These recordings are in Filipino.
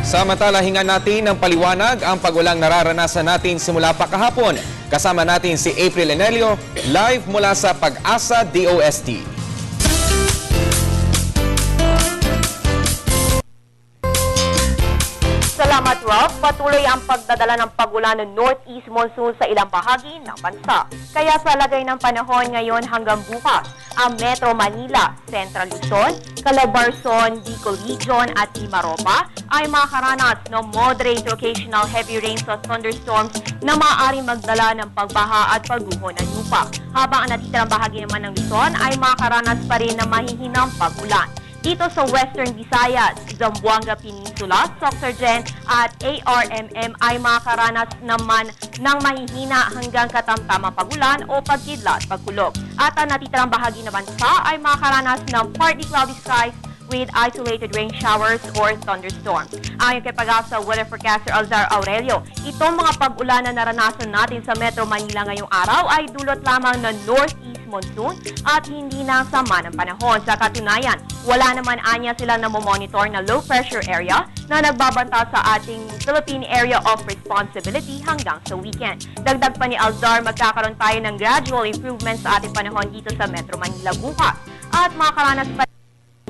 Samantala, hingan natin ng paliwanag ang pagulang nararanasan natin simula pa kahapon. Kasama natin si April Enelio, live mula sa Pag-asa DOST. Salamat, Rob. Patuloy ang pagdadala ng pagulan ng northeast monsoon sa ilang bahagi ng bansa. Kaya sa lagay ng panahon ngayon hanggang bukas, ang Metro Manila, Central Luzon, Calabarzon, Bicol Region at Mimaropa ay makakaranas ng moderate to occasional heavy rains o thunderstorms na maaaring magdala ng pagbaha at pagguho ng lupa. Habang ang natitirang bahagi naman ng Luzon ay makakaranas pa rin ng mahihinang pagulan. Dito sa Western Visayas, Zamboanga Peninsula, Sorsogon at ARMM ay makakaranas naman ng mahihina hanggang katamtamang pagulan o pagkidlat, pagkulog. At ang natitirang bahagi ng bansa ay makakaranas ng partly cloudy skies with isolated rain showers or thunderstorms. Ayon kay Pag-asa Weather Forecaster Alzar Aurelio, itong mga pag-ulan na naranasan natin sa Metro Manila ngayong araw ay dulot lamang ng northeast monsoon at hindi na sama ng panahon. Sa katunayan, wala naman anya silang namomonitor na low pressure area na nagbabanta sa ating Philippine Area of Responsibility hanggang sa weekend. Dagdag pa ni Alzar, magkakaroon tayo ng gradual improvement sa ating panahon dito sa Metro Manila bukas at makakaranas pa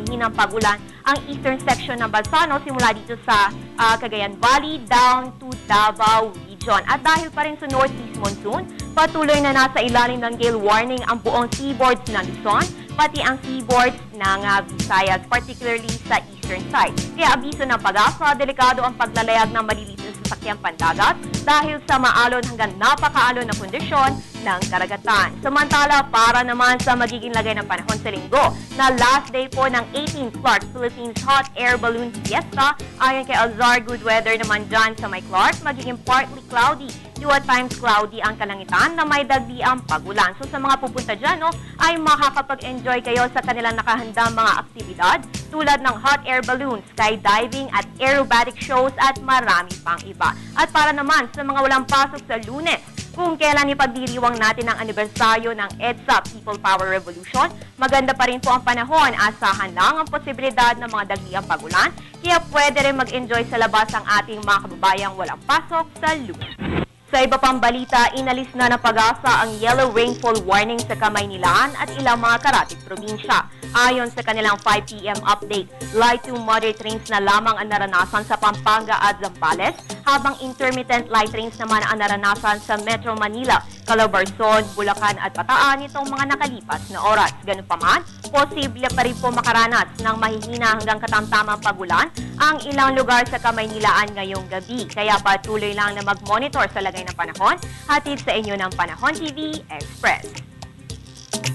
ng pagulan ang eastern section ng bansa, simula dito sa Cagayan Valley down to Davao Region. At dahil pa rin sa northeast monsoon, patuloy na nasa ilalim ng gale warning ang buong seaboards ng Luzon, pati ang seaboards ng Visayas, particularly sa eastern side. Kaya abiso ng Pag-asa, delikado ang paglalayag ng maliliit na sasakyang pandagat dahil sa maalon hanggang napakaalon na kondisyon ng karagatan. Samantala, para naman sa magiging lagay ng panahon sa linggo, na last day po ng 18th Clark Philippines Hot Air Balloon Fiesta, ayon kay Alzar, good weather naman dyan sa may Clark, magiging partly cloudy to at times cloudy ang kalangitan na may dagdiang pagulan. So sa mga pupunta dyan, ay makakapag-enjoy kayo sa kanilang nakahandang mga aktibidad tulad ng hot air balloon, skydiving at aerobatic shows at marami pang iba. At para naman sa mga walang pasok sa Lunes, kung kailan ipagdiriwang natin ang anibersaryo ng EDSA People Power Revolution, maganda pa rin po ang panahon. Asahan lang ang posibilidad ng mga dagdiang pagulan, kaya pwede rin mag-enjoy sa labas ang ating mga kababayang walang pasok sa Lunes. Sa iba pang balita, inalis na ng Pag-asa ang yellow rainfall warning sa Kamaynilaan at ilang mga karatig probinsya. Ayon sa kanilang 5 p.m. update, light to moderate rains na lamang ang naranasan sa Pampanga at Zambales, habang intermittent light rains naman ang naranasan sa Metro Manila, Calabarzon, Bulacan at Bataan nitong mga nakalipas na oras. Ganun pa man, posible pa rin po makaranas ng mahihina hanggang katamtamang pagulan ang ilang lugar sa Kamaynilaan ngayong gabi. Kaya patuloy lang na mag-monitor sa lagay ng panahon, hatid sa inyo ng Panahon TV Express.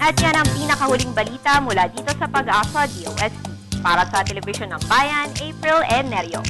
At yan ang pinakahuling balita mula dito sa Pag-asa DOST. Para sa Telebisyon ng Bayan, April Enelio.